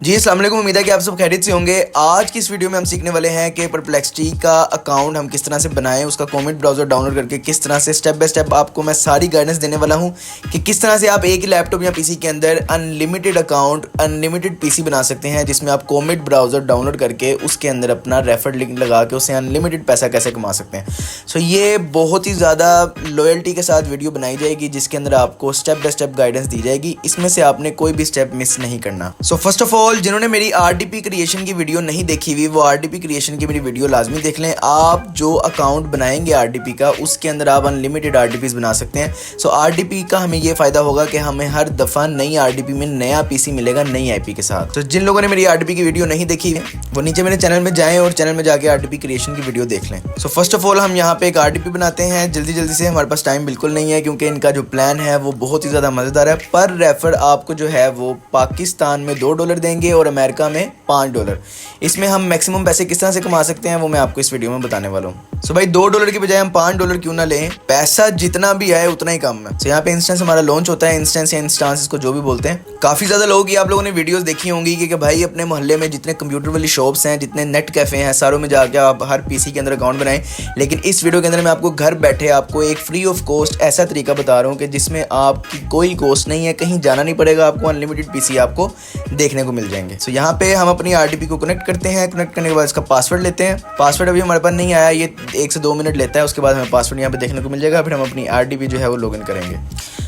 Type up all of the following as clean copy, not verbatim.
जी अस्सलाम वालेकुम। उम्मीद है कि आप सब खैरियत से होंगे। आज की इस वीडियो में हम सीखने वाले हैं कि परप्लेक्सिटी का अकाउंट हम किस तरह से बनाएं, उसका कॉमेट ब्राउज़र डाउनलोड करके किस तरह से स्टेप बाय स्टेप आपको मैं सारी गाइडेंस देने वाला हूं कि किस तरह से आप एक ही लैपटॉप या पीसी के अंदर अनलिमिटेड अकाउंट, अनलिमिटेड पीसी बना सकते हैं, जिसमें आप कॉमेट ब्राउज़र डाउनलोड करके उसके अंदर अपना रेफर लिंक लगा के उससे अनलिमिटेड पैसा कैसे कमा सकते हैं। सो ये बहुत ही ज़्यादा लॉयल्टी के साथ वीडियो बनाई जाएगी, जिसके अंदर आपको स्टेप बाय स्टेप गाइडेंस दी जाएगी। इसमें से आपने कोई भी स्टेप मिस नहीं करना। सो फर्स्ट ऑफ ऑल, जिन्होंने मेरी आरडीपी क्रिएशन की वीडियो नहीं देखी हुई, वो आरडीपी क्रिएशन की मेरी वीडियो लाजमी देख लें। आप जो अकाउंट बनाएंगे आरडीपी का, उसके अंदर आप अनलिमिटेड आरडीपीज बना सकते हैं। सो आरडीपी का हमें ये फायदा होगा कि हमें हर दफ़ा नई आरडीपी में नया पीसी मिलेगा नई आईपी के साथ। तो जिन लोगों ने मेरी आरडीपी की वीडियो नहीं देखी है, वो नीचे मेरे चैनल में जाएं और चैनल में जाके आरडीपी क्रिएशन की वीडियो देख लें। सो फर्स्ट ऑफ ऑल, हम यहाँ पे एक आरडीपी बनाते हैं जल्दी जल्दी से। हमारे पास टाइम बिल्कुल नहीं है, क्योंकि इनका जो प्लान है वो बहुत ही ज़्यादा मज़ेदार है। पर रेफर आपको जो है वो पाकिस्तान में $2 देंगे और अमेरिका में $5। इसमें हम मैक्सिमम पैसे किस तरह से कमा सकते हैं वो मैं आपको इस वीडियो में बताने वाला हूँ। सो भाई, $2 की बजाय हम $5 क्यों ना लें? पैसा जितना भी आए उतना ही कम है। सो यहाँ पे इंस्टेंस हमारा लॉन्च होता है, इंस्टेंस या इंस्टांस इसको जो भी बोलते हैं। काफ़ी ज़्यादा लोगों की आप लोगों ने वीडियोस देखी होंगी कि भाई अपने मोहल्ले में जितने कंप्यूटर वाली शॉप्स हैं, जितने नेट कैफ़े हैं, सारों में जाके आप हर पीसी के अंदर अकाउंट बनाएं। लेकिन इस वीडियो के अंदर मैं आपको घर बैठे आपको एक फ्री ऑफ कॉस्ट ऐसा तरीका बता रहा हूँ कि जिसमें आपकी कोई कॉस्ट नहीं है, कहीं जाना नहीं पड़ेगा आपको, अनलिमिटेड पीसी आपको देखने को मिल जाएंगे। सो यहाँ पे हम अपनी आरडीपी को कनेक्ट करते हैं। कनेक्ट करने के बाद इसका पासवर्ड लेते हैं। पासवर्ड अभी हमारे पास नहीं आया, ये 1 से 2 मिनट लेता है। उसके बाद हमें पासवर्ड यहाँ पे देखने को मिल जाएगा। फिर हम अपनी आरडीपी जो है वो लॉगिन करेंगे।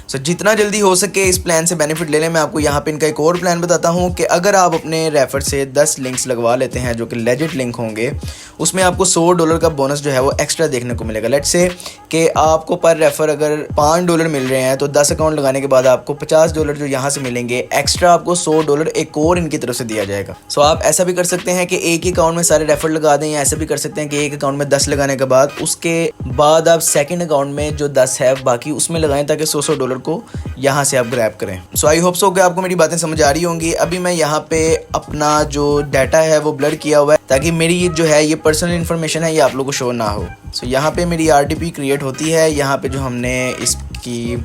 सो जितना जल्दी हो सके इस प्लान से बेनिफिट ले लें। मैं आपको यहाँ पे इनका एक और प्लान बताता हूँ कि अगर आप अपने रेफर से 10 लिंक्स लगवा लेते हैं जो कि लेजिट लिंक होंगे, उसमें आपको $100 का बोनस जो है वो एक्स्ट्रा देखने को मिलेगा। लेट्स से कि आपको पर रेफर अगर $5 मिल रहे हैं, तो 10 अकाउंट लगाने के बाद आपको $50 जो यहाँ से मिलेंगे, एक्स्ट्रा आपको $100 एक और इनकी तरफ से दिया जाएगा। सो आप ऐसा भी कर सकते हैं कि एक ही अकाउंट में सारे रेफर लगा दें, या ऐसा भी कर सकते हैं कि एक अकाउंट में 10 लगाने के बाद उसके बाद आप सेकेंड अकाउंट में जो 10 है बाकी उसमें लगाएं, ताकि $100 को यहाँ से आप ग्रैब करें। सो आई होप सो कि आपको मेरी बातें समझ आ रही होंगी। अभी मैं यहाँ पे अपना जो डाटा है वो ब्लर किया हुआ है, ताकि मेरी जो है ये पर्सनल इन्फॉर्मेशन है ये आप लोगों को शो ना हो। सो यहाँ पे मेरी आरडीपी क्रिएट होती है। यहाँ पे जो हमने इसकी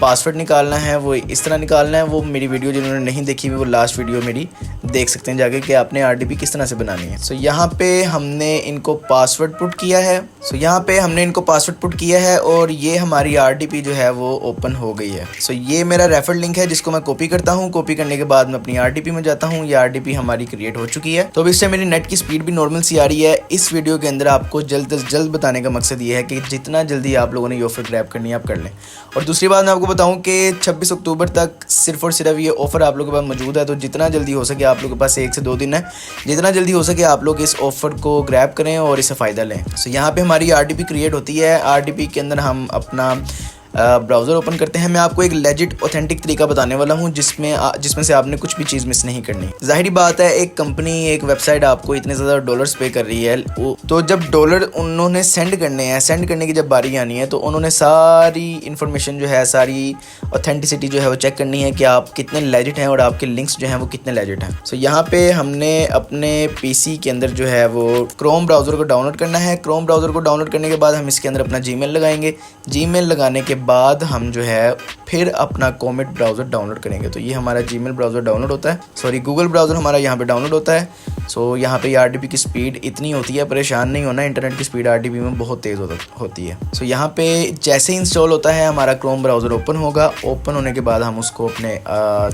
पासवर्ड निकालना है वो इस तरह निकालना है। वो मेरी वीडियो जिन्होंने नहीं देखी हुई वो लास्ट वीडियो मेरी देख सकते हैं जाके कि आपने आरडीपी किस तरह से बनानी है। सो यहाँ पे हमने इनको पासवर्ड पुट किया है। और ये हमारी आरडीपी जो है वो ओपन हो गई है। सो ये मेरा रेफर लिंक है जिसको मैं कॉपी करता हूँ। कॉपी करने के बाद मैं अपनी आरडीपी में जाता हूँ। ये आरडीपी हमारी क्रिएट हो चुकी है। तो अब इससे मेरी नेट की स्पीड भी नॉर्मल सी आ रही है। इस वीडियो के अंदर आपको जल्द से जल्द बताने का मकसद ये है कि जितना जल्दी आप लोगों ने ये ऑफर ग्रैब करनी है आप कर लें। और दूसरी बात मैं आपको बताऊं कि 26 अक्टूबर तक सिर्फ और सिर्फ ये ऑफ़र आप लोगों के पास मौजूद है। तो जितना जल्दी हो सके, आप लोगों के पास 1 से 2 दिन है, जितना जल्दी हो सके आप लोग इस ऑफ़र को ग्रैब करें और इससे फ़ायदा लें। सो यहाँ पे हमारी आरडीपी क्रिएट होती है। आरडीपी के अंदर हम अपना ब्राउज़र ओपन करते हैं। मैं आपको एक लेजिट ऑथेंटिक तरीका बताने वाला हूँ जिसमें से आपने कुछ भी चीज़ मिस नहीं करनी। जाहिर बात है, एक कंपनी, एक वेबसाइट आपको इतने ज़्यादा डॉलर्स पे कर रही है, तो जब डॉलर उन्होंने सेंड करने हैं, सेंड करने की जब बारी आनी है, तो उन्होंने सारी इन्फॉर्मेशन जो है, सारी ऑथेंटिसिटी जो है वो चेक करनी है कि आप कितने लेजिट हैं और आपके लिंक्स जो हैं वो कितने लेजिट हैं। सो यहाँ पे हमने अपने पीसी के अंदर जो है वो क्रोम ब्राउज़र को डाउनलोड करना है। क्रोम ब्राउज़र को डाउनलोड करने के बाद हम इसके अंदर अपना जीमेल लगाएंगे। जीमेल लगाने के बाद हम जो है फिर अपना कॉमेट ब्राउज़र डाउनलोड करेंगे। तो ये हमारा जीमेल ब्राउज़र डाउनलोड होता है, गूगल ब्राउज़र हमारा यहाँ पे डाउनलोड होता है। सो यहाँ पे आरडीपी की स्पीड इतनी होती है, परेशान नहीं होना, इंटरनेट की स्पीड आरडीपी में बहुत तेज़ होती है। सो यहाँ पे जैसे ही इंस्टॉल होता है हमारा क्रोम ब्राउज़र ओपन होगा। ओपन होने के बाद हम उसको अपने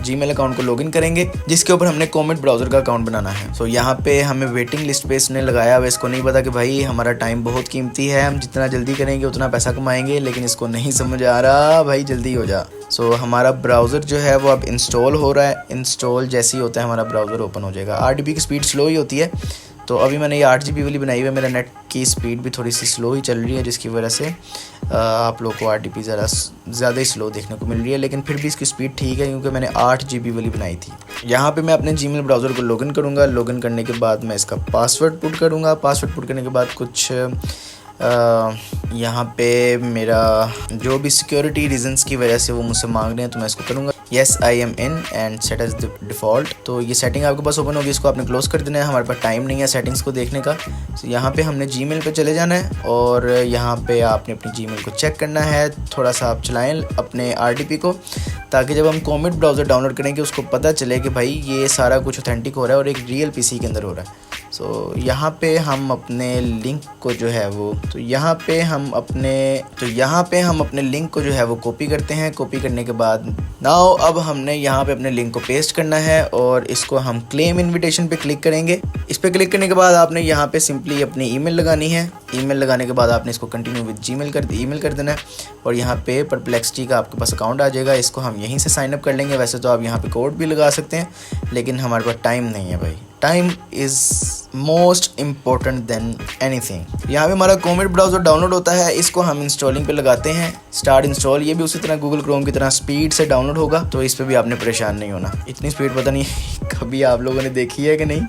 जीमेल अकाउंट को लॉगिन करेंगे, जिसके ऊपर हमने कॉमेट ब्राउज़र का अकाउंट बनाना है। सो यहाँ पे हमें वेटिंग लिस्ट पे इसने लगाया हुआ, इसको नहीं पता कि भाई हमारा टाइम बहुत कीमती है, हम जितना जल्दी करेंगे उतना पैसा कमाएंगे, लेकिन इसको नहीं समझ आ रहा भाई जल्दी हो जा। सो हमारा ब्राउज़र जो है वो अब इंस्टॉल हो रहा है। इंस्टॉल जैसे ही होता है हमारा ब्राउज़र ओपन हो जाएगा। आरडीपी की स्पीड स्लो ही होती है, तो अभी मैंने ये 8GB वाली बनाई हुई है। मेरा नेट की स्पीड भी थोड़ी सी स्लो ही चल रही है, जिसकी वजह से आप लोग को आरडीपी ज़्यादा ही स्लो देखने को मिल रही है, लेकिन फिर भी इसकी स्पीड ठीक है क्योंकि मैंने 8GB वाली बनाई थी। यहाँ पे मैं अपने जीमेल ब्राउज़र को लॉगिन करूँगा। लॉगिन करने के बाद मैं इसका पासवर्ड पुट करूँगा। पासवर्ड पुट करने के बाद कुछ यहाँ पे मेरा जो भी सिक्योरिटी रीजंस की वजह से वो मुझसे मांग रहे हैं तो मैं इसको करूँगा yes I am in and set as default. तो ये सेटिंग आपके पास ओपन होगी, इसको आपने क्लोज कर देना है। हमारे पास टाइम नहीं है सेटिंग्स को देखने का। तो यहाँ पे हमने जीमेल पे चले जाना है और यहाँ पे आपने अपनी जीमेल को चेक करना है। थोड़ा सा आप चलाएं अपने RDP को, ताकि जब हम कोमेट ब्राउज़र डाउनलोड करेंगे उसको पता चले कि भाई ये सारा कुछ ऑथेंटिक हो रहा है और एक रियल PC के अंदर हो रहा है। सो यहाँ पे हम अपने लिंक को जो है वो यहाँ पे हम अपने लिंक को जो है वो कॉपी करते हैं। कॉपी करने के बाद नाउ अब हमने यहाँ पे अपने लिंक को पेस्ट करना है और इसको हम क्लेम इनविटेशन पे क्लिक करेंगे। इस पे क्लिक करने के बाद आपने यहाँ पे सिंपली अपनी ईमेल लगानी है। ईमेल लगाने के बाद आपने इसको कंटिन्यू विद ईमेल कर देना है और यहाँ पे परप्लेक्सिटी का आपके पास अकाउंट आ जाएगा। इसको हम यहीं से साइन अप कर लेंगे। वैसे तो आप यहाँ पे कोड भी लगा सकते हैं, लेकिन हमारे पास टाइम नहीं है भाई। Time is most important than anything. यहाँ पे हमारा कोमेट ब्राउज़र डाउनलोड होता है, इसको हम इंस्टॉलिंग पे लगाते हैं। स्टार्ट इंस्टॉल, ये भी उसी तरह गूगल क्रोम की तरह स्पीड से डाउनलोड होगा, तो इस पे भी आपने परेशान नहीं होना। इतनी स्पीड पता नहीं कभी आप लोगों ने देखी है कि नहीं।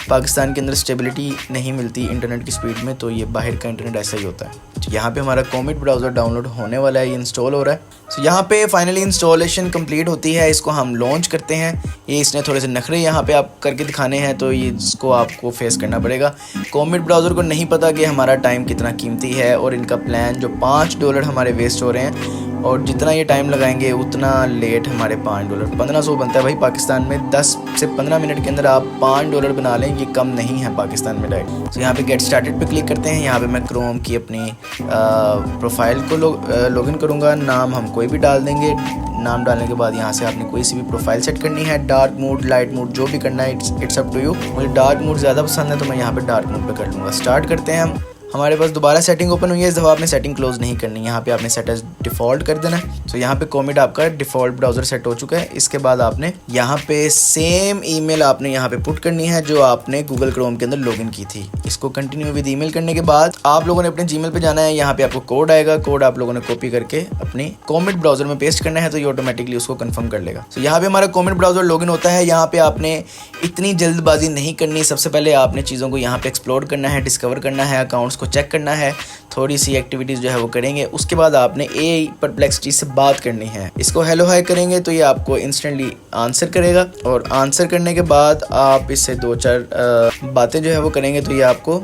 पाकिस्तान के अंदर स्टेबिलिटी नहीं मिलती इंटरनेट की स्पीड में, तो ये बाहर का इंटरनेट ऐसा ही होता है। तो यहाँ पे हमारा कोमेट ब्राउज़र डाउनलोड होने वाला है, ये इंस्टॉल हो रहा है। तो यहाँ पे फाइनली इंस्टॉलेशन कंप्लीट होती है। इसको हम लॉन्च करते हैं। ये इसने थोड़े से नखरे यहाँ पे आप करके दिखाने हैं, तो ये इसको आपको फेस करना पड़ेगा। कोमेट ब्राउज़र को नहीं पता कि हमारा टाइम कितना कीमती है और इनका प्लान जो $5 हमारे वेस्ट हो रहे हैं, और जितना ये टाइम लगाएंगे उतना लेट हमारे $5 1500 बनता है भाई। पाकिस्तान में 10 से 15 मिनट के अंदर आप $5 बना लें, ये कम नहीं है पाकिस्तान में डायरेक्ट। तो यहाँ पे गेट स्टार्टेड पे क्लिक करते हैं। यहाँ पे मैं क्रोम की अपनी प्रोफाइल को लॉगिन करूँगा। नाम हम कोई भी डाल देंगे। नाम डालने के बाद यहाँ से आपने कोई सी भी प्रोफाइल सेट करनी है, डार्क मोड, लाइट मोड, जो भी करना है इट्स अप टू यू। मुझे डार्क मोड ज़्यादा पसंद है तो मैं यहाँ पे डार्क मोड पे कर लूँगा। स्टार्ट करते हैं हम। हमारे पास दोबारा सेटिंग ओपन हुई है। इस दफ़ा आपने सेटिंग क्लोज नहीं करनी, यहाँ पे आपने सेट एज डिफ़ॉल्ट कर देना है। तो यहाँ पे कोमेट आपका डिफ़ॉल्ट ब्राउज़र सेट हो चुका है। इसके बाद आपने यहाँ पे सेम ईमेल आपने यहाँ पे पुट करनी है जो आपने गूगल क्रोम के अंदर लॉगिन की थी। इसको कंटिन्यू विद ईमेल करने के बाद आप लोगों ने अपने जीमेल पे जाना है। यहाँ पे आपको कोड आएगा, कोड आप लोगों ने कॉपी करके अपनी कोमेट ब्राउज़र में पेस्ट करना है, तो ये ऑटोमेटिकली उसको कन्फर्म कर लेगा। तो यहाँ पे हमारा कोमेट ब्राउज़र लॉगिन होता है। यहाँ पे आपने इतनी जल्दबाजी नहीं करनी। सबसे पहले आपने चीज़ों को यहाँ पे एक्सप्लोर करना है, डिस्कवर करना है, अकाउंट्स को चेक करना है, थोड़ी सी एक्टिविटीज़ जो है वो करेंगे। उसके बाद आपने AI परप्लेक्सिटी से बात करनी है। इसको हेलो हाय करेंगे तो ये आपको इंस्टेंटली आंसर करेगा, और आंसर करने के बाद आप इससे 2-4 बातें जो है वो करेंगे तो ये आपको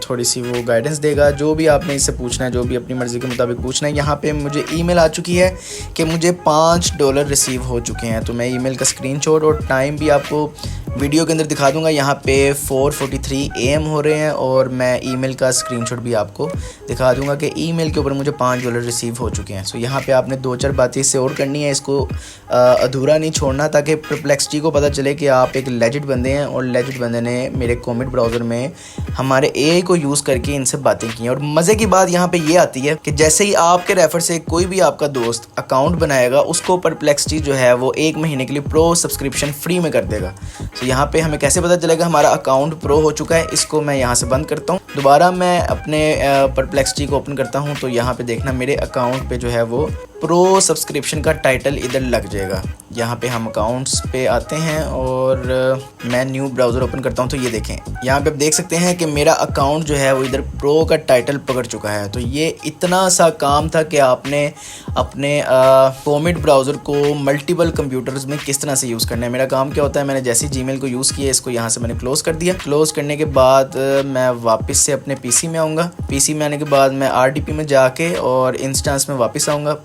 थोड़ी सी वो गाइडेंस देगा। जो भी आपने इससे पूछना है, जो भी अपनी मर्ज़ी के मुताबिक पूछना है। यहाँ पे मुझे ईमेल आ चुकी है कि मुझे $5 रिसीव हो चुके हैं, तो मैं ईमेल का स्क्रीनशॉट और टाइम भी आपको वीडियो के अंदर दिखा दूंगा। यहाँ पे 4:43 AM हो रहे हैं और मैं ईमेल का स्क्रीनशॉट भी आपको दिखा दूंगा कि ईमेल के ऊपर मुझे $5 रिसीव हो चुके हैं। सो यहाँ पे आपने 2-4 बातें इससे और करनी है। इसको अधूरा नहीं छोड़ना, ताकि परप्लेक्सिटी को पता चले कि आप एक लेजिट बंदे हैं और लेजिट बंदे ने मेरे कोमेट ब्राउज़र में हमारे AI को यूज़ करके इनसे बातें की हैं। और मज़े की बात यहाँ पे ये आती है कि जैसे ही आपके रेफर से कोई भी आपका दोस्त अकाउंट बनाएगा, उसको परप्लेक्सिटी जो है वो 1 महीने के लिए प्रो सब्सक्रिप्शन फ्री में कर देगा। तो यहाँ पे हमें कैसे पता चलेगा हमारा अकाउंट प्रो हो चुका है? इसको मैं यहाँ से बंद करता हूँ। दोबारा मैं अपने परप्लेक्सिटी को ओपन करता हूँ, तो यहाँ पे देखना मेरे अकाउंट पे जो है वो प्रो सब्सक्रिप्शन का टाइटल इधर लग जाएगा। यहाँ पे हम अकाउंट्स पे आते हैं और मैं न्यू ब्राउज़र ओपन करता हूँ, तो ये देखें यहाँ पे आप देख सकते हैं कि मेरा अकाउंट जो है वो इधर प्रो का टाइटल पकड़ चुका है। तो ये इतना सा काम था कि आपने अपने कोमेट ब्राउज़र को मल्टीपल कंप्यूटर्स में किस तरह से यूज़ करना है। मेरा काम क्या होता है, मैंने जैसे जीमेल को यूज़ किया, इसको यहाँ से मैंने क्लोज़ कर दिया। क्लोज़ करने के बाद मैं वापस से अपने PC में आऊँगा। PC में आने के बाद मैं RDP में जाके और इंस्टेंस में वापस आऊँगा।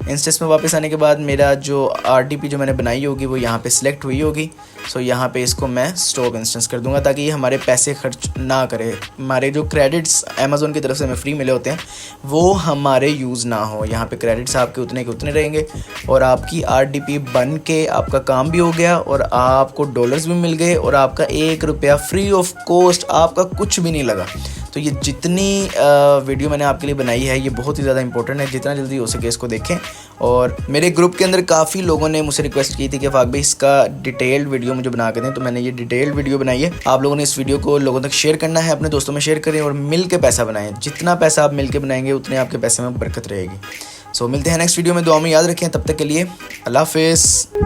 इंस्टेंस में वापस आने के बाद मेरा जो RDP जो मैंने बनाई होगी वो यहाँ पे सिलेक्ट हुई होगी। सो यहाँ पे इसको मैं स्टॉप इंस्टेंस कर दूंगा, ताकि ये हमारे पैसे खर्च ना करे। हमारे जो क्रेडिट्स अमेज़ॉन की तरफ से हमें फ्री मिले होते हैं वो हमारे यूज़ ना हो। यहाँ पे क्रेडिट्स आपके उतने के उतने रहेंगे और आपकी RDP बन के आपका काम भी हो गया और आपको डॉलर्स भी मिल गए और आपका $1 फ्री ऑफ कॉस्ट, आपका कुछ भी नहीं लगा। तो ये जितनी वीडियो मैंने आपके लिए बनाई है ये बहुत ही ज़्यादा इंपॉर्टेंट है। जितना जल्दी हो सके इसको देखें। और मेरे ग्रुप के अंदर काफ़ी लोगों ने मुझसे रिक्वेस्ट की थी कि फाक भाई इसका डिटेल्ड वीडियो मुझे बना के दें, तो मैंने ये डिटेल्ड वीडियो बनाई है। आप लोगों ने इस वीडियो को लोगों तक शेयर करना है, अपने दोस्तों में शेयर करें और मिल के पैसा बनाएं। जितना पैसा आप मिल के बनाएंगे उतने आपके पैसे में बरकत रहेगी। सो मिलते हैं नेक्स्ट वीडियो में। दुआ में याद रखें। तब तक के लिए अल्लाह हाफिज़।